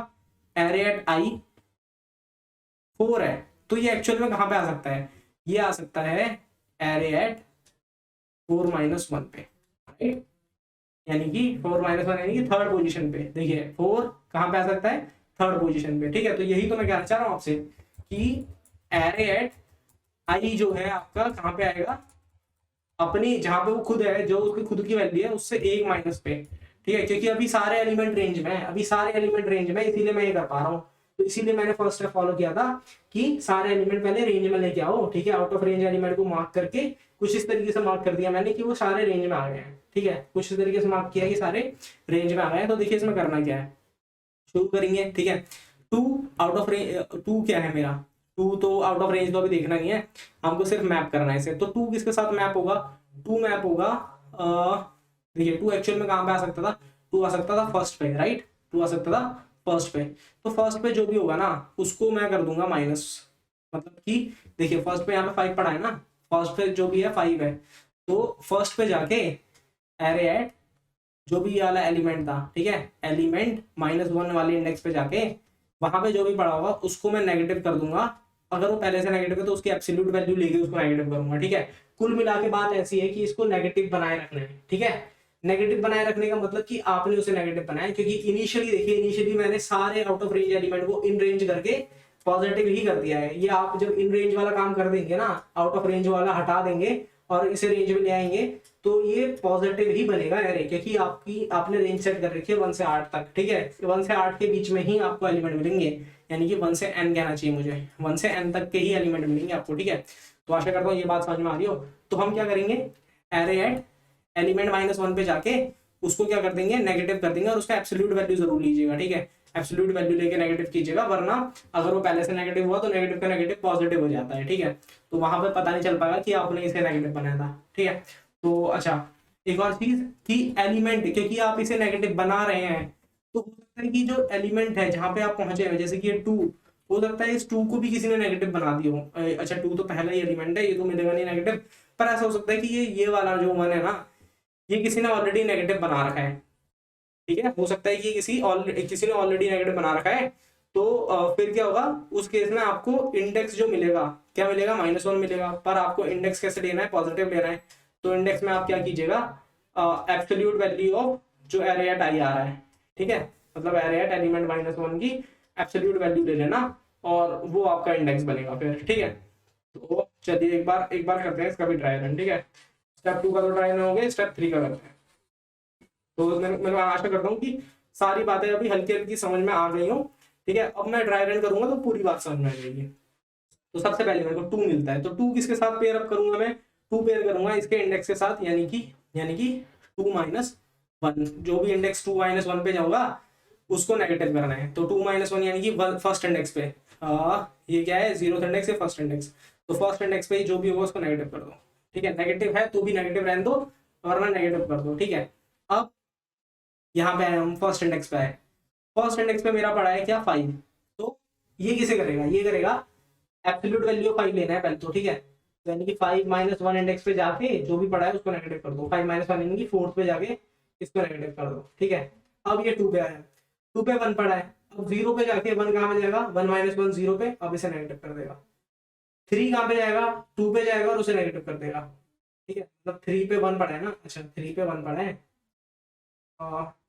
एरे एट आई 4 है, तो ये एक्चुअल में कहां पे आ सकता है, ये आ सकता है एरे एट 4-1 पे, राइट। यानी कि 4-1 यानी कि थर्ड पोजीशन पे। देखिए 4 कहां पे आ सकता है, थर्ड पोजीशन पे, ठीक है। तो यही तो मैं कहना चाह रहा हूं आपसे कि एरे एट आई जो है आपका कहां पे आएगा, अपनी जहां पे वो खुद है, जो उसकी खुद की वैल्यू है उससे 1 माइनस पे, ठीक है। क्योंकि अभी सारे एलिमेंट रेंज में है, अभी सारे एलिमेंट रेंज में, इसीलिए मैं ये कर पा रहा हूँ। तो इसीलिए मैंने फर्स्ट स्टेप फॉलो किया था कि सारे एलिमेंट पहले रेंज में लेके आओ, ठीक है। आउट ऑफ रेंज एलिमेंट को मार्क करके कुछ इस तरीके से मार्क कर दिया मैंने कि वो सारे रेंज में आ गए हैं, ठीक है। कुछ इस तरीके से मार्क किया कि सारे रेंज में आ गए हैं। तो देखिए इसमें करना क्या है, शुरू करेंगे, ठीक है। 2 आउट ऑफ रेंज, 2 क्या है मेरा, 2 तो आउट ऑफ रेंज तो अभी देखना नहीं है, हमको सिर्फ मैप करना है इसे। तो 2 किसके साथ मैप होगा, 2 मैप होगा, देखिए 2 एक्चुअल में कहां पे आ सकता था, 2 आ सकता था फर्स्ट पे, राइट। 2 आ सकता था फर्स्ट पे। तो फर्स्ट पे जो भी होगा ना उसको मैं कर दूंगा माइनस। मतलब कि देखिए फर्स्ट पे यहाँ पे 5 पड़ा है ना, फर्स्ट पे जो भी है 5 है। तो फर्स्ट पे जाके एरे एट जो भी ये वाला एलिमेंट था, ठीक है, एलिमेंट -1 वाले इंडेक्स पे जाके वहां पे जो भी पड़ा होगा उसको मैं नेगेटिव कर दूंगा। अगर वो पहले से नेगेटिव है तो उसकी एब्सोल्यूट वैल्यू लेके उसको नेगेटिव करूंगा, ठीक है। कुल मिला के बात ऐसी है कि इसको नेगेटिव बनाए रखना है, ठीक है। नेगेटिव बनाए रखने का मतलब कि आपने उसे नेगेटिव बनाया, क्योंकि इनिशियली देखिए, इनिशियली मैंने सारे आउट ऑफ रेंज एलिमेंट को इन रेंज करके पॉजिटिव ही कर दिया है। ये आप जब इन रेंज वाला काम कर देंगे ना, आउट ऑफ रेंज वाला हटा देंगे और इसे रेंज में ले आएंगे, तो ये पॉजिटिव ही बनेगा एरे, क्योंकि आपने रेंज सेट कर रखी है 1 से 8 तक, ठीक है। 1 से 8 के बीच में ही आपको एलिमेंट मिलेंगे, यानी कि 1 से n कहना चाहिए मुझे, 1 से n तक के ही एलिमेंट मिलेंगे आपको, ठीक है। तो आशा करता हूँ ये बात समझ में आ रही हो। तो हम क्या करेंगे, एरे एट एलिमेंट -1 पे जाके उसको क्या कर देंगे, नेगेटिव कर देंगे। और उसका एब्सोल्यूट वैल्यू जरूर लीजिएगा, ठीक है। एब्सोल्यूट वैल्यू लेके नेगेटिव कीजिएगा, वरना अगर वो पहले से नेगेटिव हुआ तो नेगेटिव का नेगेटिव पॉजिटिव हो जाता है, ठीक है। तो वहां पे पता नहीं चल पाएगा कि आपने इसे नेगेटिव बनाया था, ठीक है। तो अच्छा, एक और चीज कि एलिमेंट, क्योंकि आप इसे नेगेटिव बना रहे हैं, तो हो सकता है कि जो एलिमेंट है जहां पे आप पहुंचे हैं, जैसे कि ये 2, हो सकता है इस 2 को भी किसी ने नेगेटिव बना दिया हो। अच्छा 2 तो पहला ही एलिमेंट है, ये तो मिलेगा नहीं नेगेटिव। पर ऐसा हो सकता है कि ये वाला जो 1 है ना, ये किसी ने ऑलरेडी नेगेटिव बना रखा है, ठीक है। हो सकता है कि किसी ने ऑलरेडी नेगेटिव बना रखा है। तो फिर क्या होगा, उस केस में आपको इंडेक्स जो मिलेगा, क्या मिलेगा, -1 मिलेगा। पर आपको इंडेक्स कैसे लेना है, पॉजिटिव लेना है। तो इंडेक्स में आप क्या कीजिएगा, एब्सोल्यूट वैल्यू ऑफ जो एरे एट आई आ रहा है, ठीक है, मतलब एरे एट एलिमेंट -1 की एब्सोल्यूट वैल्यू ले लेना, और वो आपका इंडेक्स बनेगा फिर, ठीक है। तो चलिए एक बार करते हैं इसका भी ट्राई रन, ठीक है। स्टेप 2 का तो ट्राई रन हो गया, स्टेप 3 का करते हैं। तो मैं आशा करता हूँ कि सारी बातें अभी हल्की हल्की समझ में आ गई हो, ठीक है। अब मैं ड्राई रन करूंगा तो पूरी बात समझ में आ जाएगी। तो सबसे पहले मेरे को 2 मिलता है, तो 2 किसके साथ पेयर अप करूंगा मैं, 2 पेयर करूंगा इसके इंडेक्स के साथ, यानी कि 2-1, जो भी इंडेक्स 2-1 पे जाऊंगा उसको नेगेटिव करना है। तो 2-1 यानी कि फर्स्ट इंडेक्स पे, ये क्या है, 0th इंडेक्स या फर्स्ट इंडेक्स। तो फर्स्ट इंडेक्स पे जो भी होगा उसको नेगेटिव कर दो, ठीक है। नेगेटिव है तो भी नेगेटिव रहने दो, वरना नेगेटिव कर दो, ठीक है। अब यहाँ पे आए हम, फर्स्ट इंडेक्स पे आए। फर्स्ट इंडेक्स पे मेरा पड़ा है क्या, 5। तो ये किसे करेगा, ये करेगा एब्सोल्यूट वैल्यू 5 लेना है पहले तो, ठीक है। तो यानी कि 5-1 इंडेक्स पे जाके जो भी पड़ा है उसको नेगेटिव कर दो। 5-1 यानी कि 4th पे जाके इसको नेगेटिव कर दो, ठीक है। अब ये 2 पे आया, 2 पे 1 पड़ा है। अब 0 पे जाके 1 कहाँ पे जाएगा, 1-1 0 पे, अब इसे नेगेटिव कर देगा। 3 कहाँ पे जाएगा, 2 पे जाएगा और उसे नेगेटिव कर देगा। ठीक है, मतलब 3 पे 1 पड़ा है ना, अच्छा 3 पे 1 पड़ा है,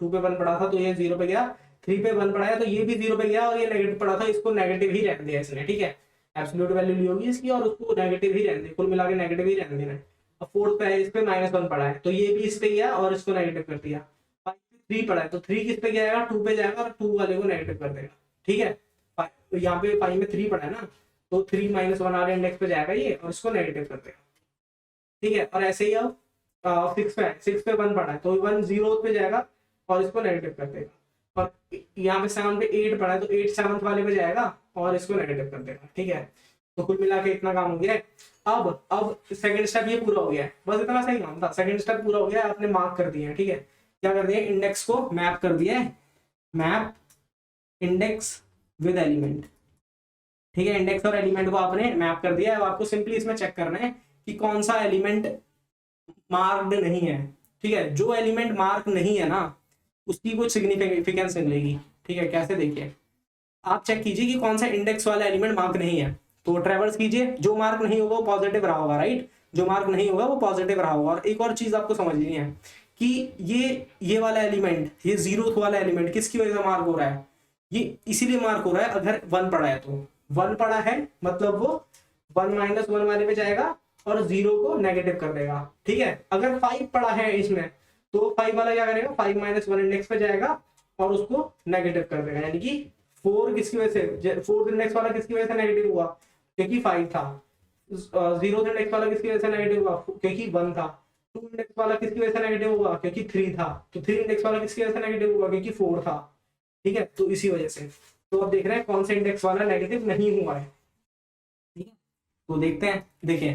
2 पे 1 पड़ा था तो ये 0 पे गया, 3 पे 1 पड़ा है तो ये भी 0 पे गया और ये नेगेटिव पड़ा था, इसको नेगेटिव ही रहने दिया इसने। ठीक है, एब्सोल्यूट वैल्यू ली होगी इसकी और उसको नेगेटिव ही रहने दी, कुल मिला के नेगेटिव ही रहने देना है। अब फोर्थ पे है, इस पे -1 पड़ा है तो ये भी इस पे गया और इसको नेगेटिव कर दिया। 3 पड़ा है तो 3 किस पे जाएगा, 2 पे जाएगा और 2 वाले को नेगेटिव कर देगा। ठीक है, तो यहाँ पे 5 में 3 पड़ा है ना, तो 3 -1 वाले इंडेक्स पे जाएगा ये और इसको नेगेटिव कर देगा। ठीक है, और ऐसे ही अब 6 पे है, 6 पे 1 पड़ा है तो 1 0 पे जाएगा और इसको नेगेटिव कर देगा। और यहाँ पे 7 पे 8 पड़ा है तो 8 7 वाले पे जाएगा और इसको नेगेटिव कर देगा। ठीक है, तो कुल मिला के इतना काम हो गया है। अब सेकंड स्टेप ये पूरा हो गया है, बस इतना सही काम था। सेकंड स्टेप पूरा हो गया है, आपने मार्क कर दिया है। ठीक है, क्या कर दिया, इंडेक्स को मैप कर दिया है, मैप इंडेक्स विद एलिमेंट। ठीक है, इंडेक्स और एलिमेंट को आपने मैप कर दिया है। आपको सिंपली इसमें चेक करना है कि कौन सा एलिमेंट मार्क्ड नहीं है। ठीक है, जो एलिमेंट मार्क नहीं है ना उसकी कुछ सिग्निफिकेंस मिलेगी। ठीक है, कैसे, देखिए आप चेक कीजिए कि कौन सा इंडेक्स वाला एलिमेंट मार्क नहीं है, तो ट्रेवर्स कीजिए, जो मार्क नहीं होगा वो पॉजिटिव रहा होगा, राइट, जो मार्क नहीं होगा वो पॉजिटिव रहा होगा। और एक और चीज आपको समझनी है कि ये वाला एलिमेंट, ये 0th वाला एलिमेंट किसकी वजह से मार्क हो रहा है, ये इसीलिए मार्क हो रहा है अगर 1 पड़ा है तो। 1 पड़ा है मतलब वो 1 -1 वाले पे जाएगा और 0 को नेगेटिव कर देगा। ठीक है, अगर 5 पड़ा है इसमें तो 5 वाला क्या करेगा, 5 -1 इंडेक्स पे जाएगा और उसको नेगेटिव कर देगा। यानी कि 4 किसकी वजह से, 4th इंडेक्स वाला किसकी वजह से नेगेटिव हुआ, क्योंकि 5 था। 0th इंडेक्स वाला किसकी वजह से नेगेटिव हुआ, क्योंकि 1 था। 2 इंडेक्स वाला किसकी वजह से नेगेटिव हुआ, क्योंकि 3 था। तो 3 इंडेक्स वाला किसकी वजह से नेगेटिव हुआ, क्योंकि 4 था। ठीक है, तो इसी वजह से। तो अब देख रहे हैं कौन सा इंडेक्स वाला नेगेटिव नहीं हुआ है। ठीक है, तो देखते हैं, देखिए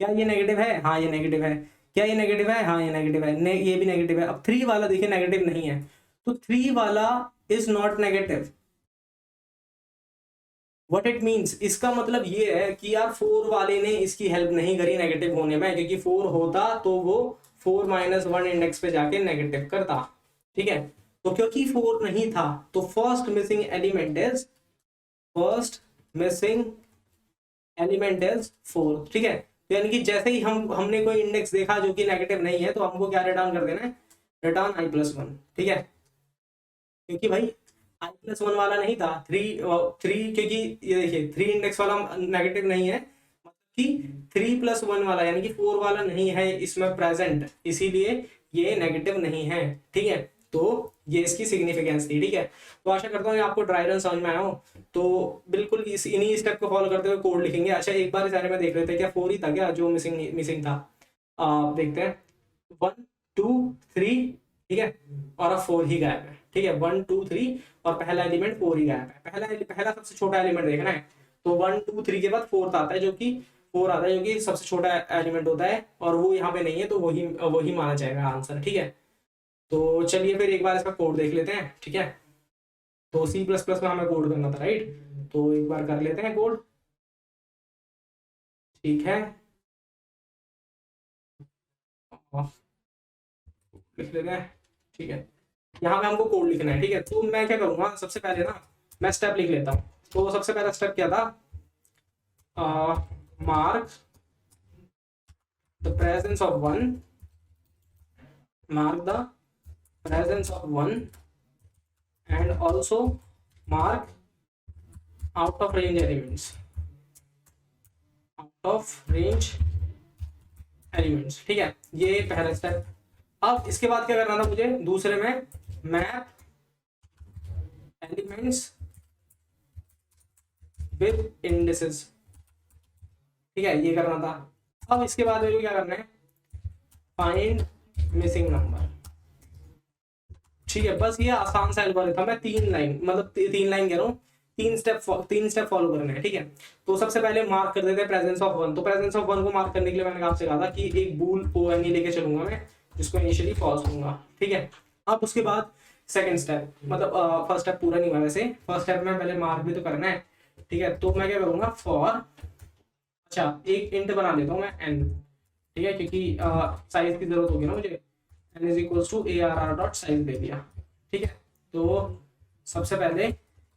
क्या ये नेगेटिव है, हाँ ये नेगेटिव है, क्या ये नेगेटिव है, हाँ ये नेगेटिव है, ये भी नेगेटिव है। अब 3 वाला देखिए नेगेटिव नहीं है, तो 3 वाला is not negative. What it means, इसका मतलब ये है कि यार 4 वाले ने इसकी हेल्प नहीं करी नेगेटिव होने में, क्योंकि 4 होता तो वो 4 -1 इंडेक्स पे जाके नेगेटिव करता। ठीक है, तो क्योंकि 4 नहीं था तो फर्स्ट मिसिंग एलिमेंट इज 4। ठीक है, तो यानी कि जैसे ही हमने कोई इंडेक्स देखा जो कि नेगेटिव नहीं है तो हमको क्या रिटर्न कर देना है, रिटर्न i+1। ठीक है, क्योंकि भाई i+1 वाला नहीं था, 3 क्योंकि ये देखिए 3 इंडेक्स वाला नेगेटिव नहीं है, मतलब कि 3+1 वाला यानी कि 4 वाला नहीं है इसमें प्रेजेंट, इसीलिए ये नेगेटिव नहीं है। ठीक है, तो ये इसकी सिग्निफिकेंस थी। ठीक है, तो आशा करता हूँ आपको ड्राई रन समझ में आया हो। तो बिल्कुल इन्हीं स्टेप को फॉलो करते हुए कोड लिखेंगे। अच्छा एक बार इस बारे में देख लेते हैं, क्या 4 ही था क्या जो मिसिंग था। देखते हैं, 1 2 3, ठीक है, और अब 4 ही गायब है। ठीक है, 1 2 3 और पहला एलिमेंट 4 ही गायब है। पहला सबसे छोटा एलिमेंट देखना है, तो 1 2 3 के बाद 4 आता है, जो कि 4 आता है जो कि सबसे छोटा एलिमेंट होता है, और वो यहाँ पे नहीं है तो वही माना जाएगा आंसर। ठीक है, तो चलिए फिर एक बार इसका कोड देख लेते हैं। ठीक है, तो C++ में हमें कोड करना था, राइट, तो एक बार कर लेते हैं कोड। ठीक है, लिख लेते हैं। ठीक है, यहाँ पे हमको कोड लिखना है। ठीक है, तो मैं क्या करूँगा, सबसे पहले ना मैं स्टेप लिख लेता हूँ। तो सबसे पहला स्टेप क्या था, mark the presence of 1, mark the presence of 1 and also mark out of range elements, ठीक है, ये पहला स्टेप। अब इसके बाद क्या करना था मुझे, दूसरे में मैप एलिमेंट्स विद इंडिसेस। ठीक है, ये करना था। अब इसके बाद मेरे को क्या करना है, फाइंड मिसिंग नंबर। ठीक है, बस ये आसान सा एल्गोरिथम है, 3 लाइन, मतलब 3 लाइन कह रहा हूँ, 3 स्टेप फॉलो करने हैं। ठीक है, तो सबसे पहले मार्क कर देते हैं प्रेजेंस ऑफ 1। तो प्रेजेंस ऑफ 1 को मार्क करने के लिए मैंने आपसे कहा था कि एक बूल ONE लेके चलूंगा मैं, जिसको इनिशियली फॉल्स दूंगा। ठीक है, अब उसके बाद सेकंड स्टेप, मतलब फर्स्ट स्टेप पूरा नहीं हुआ वैसे, फर्स्ट स्टेप में पहले मार्क भी तो करना है। ठीक है, तो मैं क्या करूंगा, फॉर, अच्छा एक इंट बना लेता हूँ मैं n। ठीक है, क्योंकि साइज की जरूरत होगी ना मुझे, n = arr.size दे दिया। ठीक है, तो सबसे पहले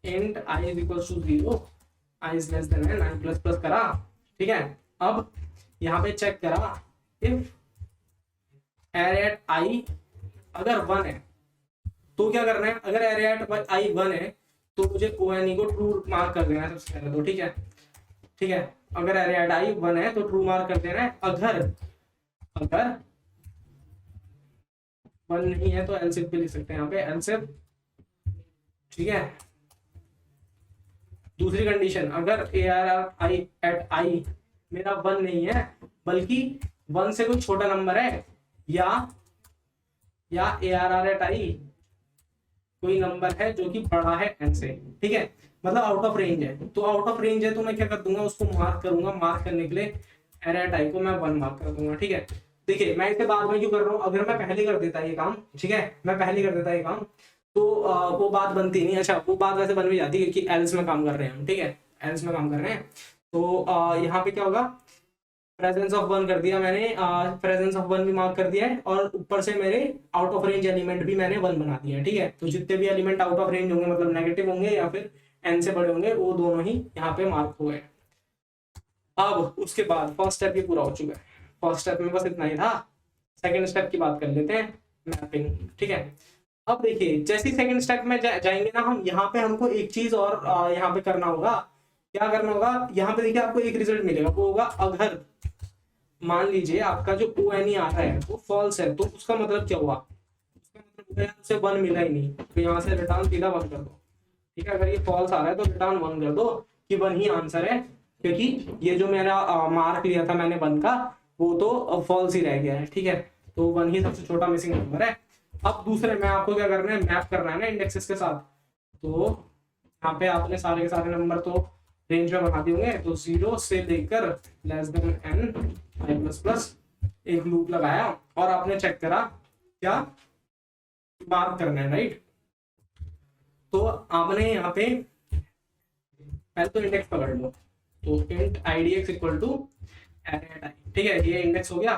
int i = 0, i n, i++ करा, ठीक है। अब यहाँ पे चेक करा, इफ एरे एट आई अगर 1 है तो क्या करना है, अगर एरे एट आई 1 है तो मुझे ओ एन ई को ट्रू मार्क कर देना है सबसे पहले तो, ठीक है। ठीक है, अगर एरे एट आई 1 है तो ट्रू मार्क कर देना है। अगर अगर 1 नहीं है तो एलसिफ भी लिख सकते हैं यहाँ पे, एलसिफ, ठीक है। दूसरी कंडीशन, अगर ए आर आई एट आई मेरा 1 नहीं है बल्कि 1 से कोई छोटा नंबर है, या ए आर आर एट आई कोई नंबर है जो कि बड़ा है n से, ठीक है, मतलब आउट ऑफ रेंज है। तो आउट ऑफ रेंज है तो मैं क्या कर दूंगा, उसको मार्क करूंगा, मार्क करने के लिए एरे एट आई को मैं 1 मार्क कर दूंगा, ठीक है। देखिए मैं इसे बाद में क्यों कर रहा हूँ, अगर मैं पहले कर देता ये काम, ठीक है, मैं पहले कर देता ये काम तो वो बात बनती नहीं। अच्छा वो बात वैसे बन भी जाती है क्योंकि एल्स में काम कर रहे हैं हम, ठीक है, एल्स में काम कर रहे हैं। तो यहाँ पे क्या होगा, प्रेजेंस ऑफ 1 कर दिया मैंने, प्रेजेंस ऑफ 1 भी मार्क कर दिया है, और ऊपर से मेरे आउट ऑफ रेंज एलिमेंट भी मैंने 1 बना दिया है, ठीक है। तो जितने भी एलिमेंट आउट ऑफ रेंज होंगे मतलब नेगेटिव होंगे या फिर n से बड़े होंगे, वो दोनों ही यहाँ पे मार्क हो गए। अब उसके बाद फर्स्ट स्टेप ये पूरा हो चुका है, फर्स्ट स्टेप में बस इतना ही था। सेकेंड स्टेप की बात कर लेते हैं, मैपिंग, ठीक है। अब देखिए जैसे ही सेकेंड स्टेप में जाएंगे ना हम, यहाँ पे हमको एक चीज और यहाँ पे करना होगा। क्या करना होगा, यहाँ पे देखिए आपको एक रिजल्ट मिलेगा, वो होगा अगर मान लीजिए आपका जो ओ एन ई आ रहा है वो फॉल्स है, तो उसका मतलब क्या हुआ, उसका मतलब उसे 1 मिला ही नहीं, तो यहाँ से रिटर्न सीधा 1 कर दो, ठीक है। अगर ये फॉल्स आ रहा है तो रिटर्न 1 कर दो कि 1 ही आंसर है, क्योंकि ये जो मेरा मार्क लिया था मैंने 1 का वो तो फॉल्स ही रह गया है, ठीक है। तो 1 ही सबसे छोटा मिसिंग नंबर है। अब दूसरे में आपको क्या करना है, मैप करना है ना इंडेक्सेस के साथ। तो यहाँ पे आपने सारे के सारे नंबर तो रेंज में बना दिए होंगे, तो 0 से लेकर लेस देन n आई प्लस प्लस एक लूप लगाया और आपने चेक करा क्या मार्क करना है, राइट। तो आपने यहाँ पे पहले तो इंडेक्स पकड़ लो, तो int idx equal to array, ठीक है, ये इंडेक्स हो गया।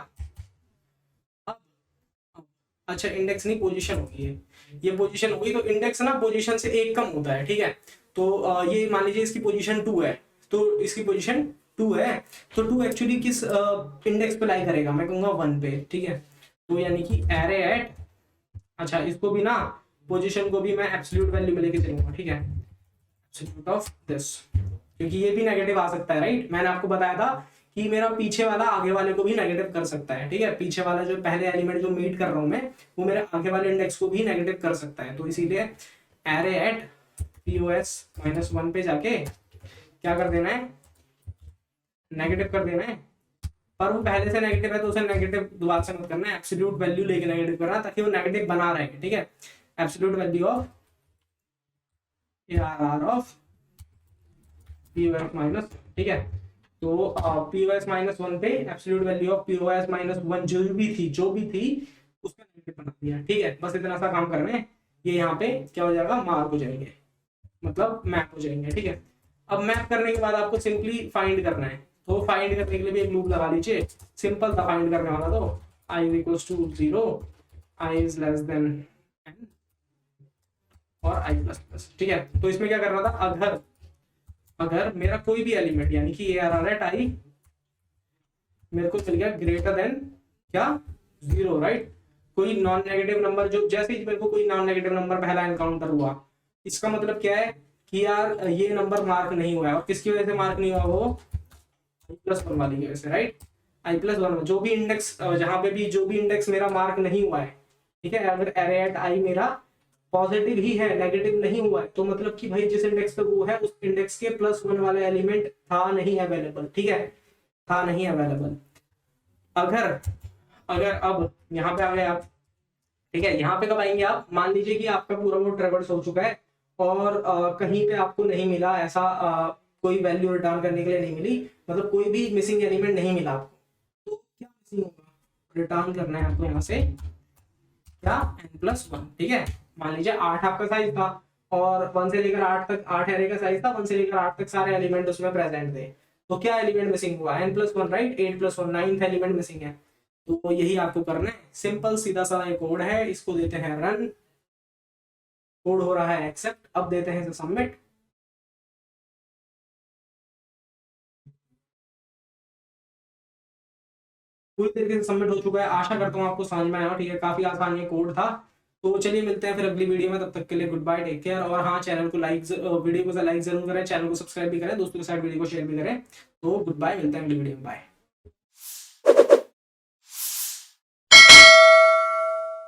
अब अच्छा इंडेक्स नहीं पोजीशन होगी, ये पोजीशन होगी, तो इंडेक्स ना पोजीशन से 1 कम होता है, ठीक है। तो ये मान लीजिए इसकी पोजीशन 2 है, तो इसकी पोजीशन 2 है, तो 2 एक्चुअली किस इंडेक्स पे लाई करेगा, मैं कहूंगा 1 पे, ठीक है। तो यानी कि एरे एट, अच्छा इसको भी ना पोजीशन को भी मैं एब्सोल्यूट वैल्यू में लेके चलूंगा, ठीक है, एब्सोल्यूट ऑफ दिस, क्योंकि ये भी नेगेटिव आ सकता है, राइट। मैंने आपको बताया था कि मेरा पीछे वाला आगे वाले को भी नेगेटिव कर सकता है, ठीक है। पीछे वाला जो पहले एलिमेंट जो मीट कर रहा हूं मैं, वो मेरे आगे वाले इंडेक्स को भी नेगेटिव कर सकता है। तो इसीलिए एरे एट POS-1 पे जाके क्या कर देना है, नेगेटिव कर देना है। पर वो पहले से नेगेटिव है तो उसे नेगेटिव दोबारा से मत करना है, एब्सोल्यूट वैल्यू लेके नेगेटिव करना ताकि वो नेगेटिव बना रहे, ठीक है। Absolute value of ARR of POS-, ठीक है। तो POS-1 पे एब्सोल्यूट वैल्यू ऑफ POS-1 जो भी थी उसका नेगेटिव बना दिया, ठीक है। बस इतना सा काम करना है, ये यहाँ पे क्या हो जाएगा, मार्क हो जाएंगे, मतलब मैप हो जाएंगे, ठीक है। अब मैप करने के बाद आपको सिंपली फाइंड करना है, तो फाइंड करने के लिए भी एक लूप लगा लीजिए, सिंपल था फाइंड करने वाला। तो i equals to 0, i is less than n और i प्लस प्लस, ठीक है। तो इसमें क्या करना था, अगर मेरा कोई भी एलिमेंट यानी कि ARR एट i मेरे को मिल गया ग्रेटर देन क्या 0, राइट। कोई नॉन नेगेटिव नंबर, जो जैसे ही मेरे को कोई नॉन नेगेटिव नंबर पहला एनकाउंटर हुआ, इसका मतलब क्या है कि यार ये नंबर मार्क नहीं हुआ है, और किसकी वजह से मार्क नहीं हुआ, वो i+1 वाली की वजह से, राइट। i+1 जो भी इंडेक्स, जहां पे भी जो भी इंडेक्स मेरा मार्क नहीं हुआ है, ठीक है, अगर एरे एट i मेरा पॉजिटिव ही है, नेगेटिव नहीं हुआ है, तो मतलब कि भाई जिस इंडेक्स पे वो है उस इंडेक्स के +1 वाले एलिमेंट था नहीं अवेलेबल, ठीक है, था नहीं अवेलेबल। अगर अगर अब यहाँ पे आ गए आप, ठीक है, यहाँ पे कब आएंगे आप, मान लीजिए कि आपका पूरा वो ट्रेवर्स हो चुका है और कहीं पे आपको नहीं मिला ऐसा, कोई वैल्यू रिटर्न करने के लिए नहीं मिली, मतलब कोई भी मिसिंग एलिमेंट नहीं मिला आपको, तो क्या मिसिंग होगा, रिटर्न करना है आपको यहाँ से क्या n+1, ठीक है। मान लीजिए 8 आपका साइज था और 1 से लेकर 8 तक 8 एरे का साइज था, 1 से लेकर 8 तक सारे एलिमेंट उसमें प्रेजेंट थे, तो क्या एलिमेंट मिसिंग हुआ, n+1, right. 8+1 9th element missing है, तो यही आपको करना है, सिंपल सीधा सा ये कोड है, इसको देते हैं रन, कोड हो रहा है एक्सेप्ट, अब देते हैं सबमिट। पूरी तरीके से सबमिट हो चुका है। आशा करता हूँ आपको समझ में आया हो, ठीक है, काफी आसान ये कोड था। तो चलिए मिलते हैं फिर अगली वीडियो में, तब तक के लिए गुड बाय, टेक केयर। और हाँ, चैनल को लाइक, वीडियो को लाइक जरूर करें, चैनल को सब्सक्राइब भी करें, दोस्तों के साथ वीडियो को शेयर भी करें। तो गुड बाय, मिलते हैं अगली वीडियो में, बाय।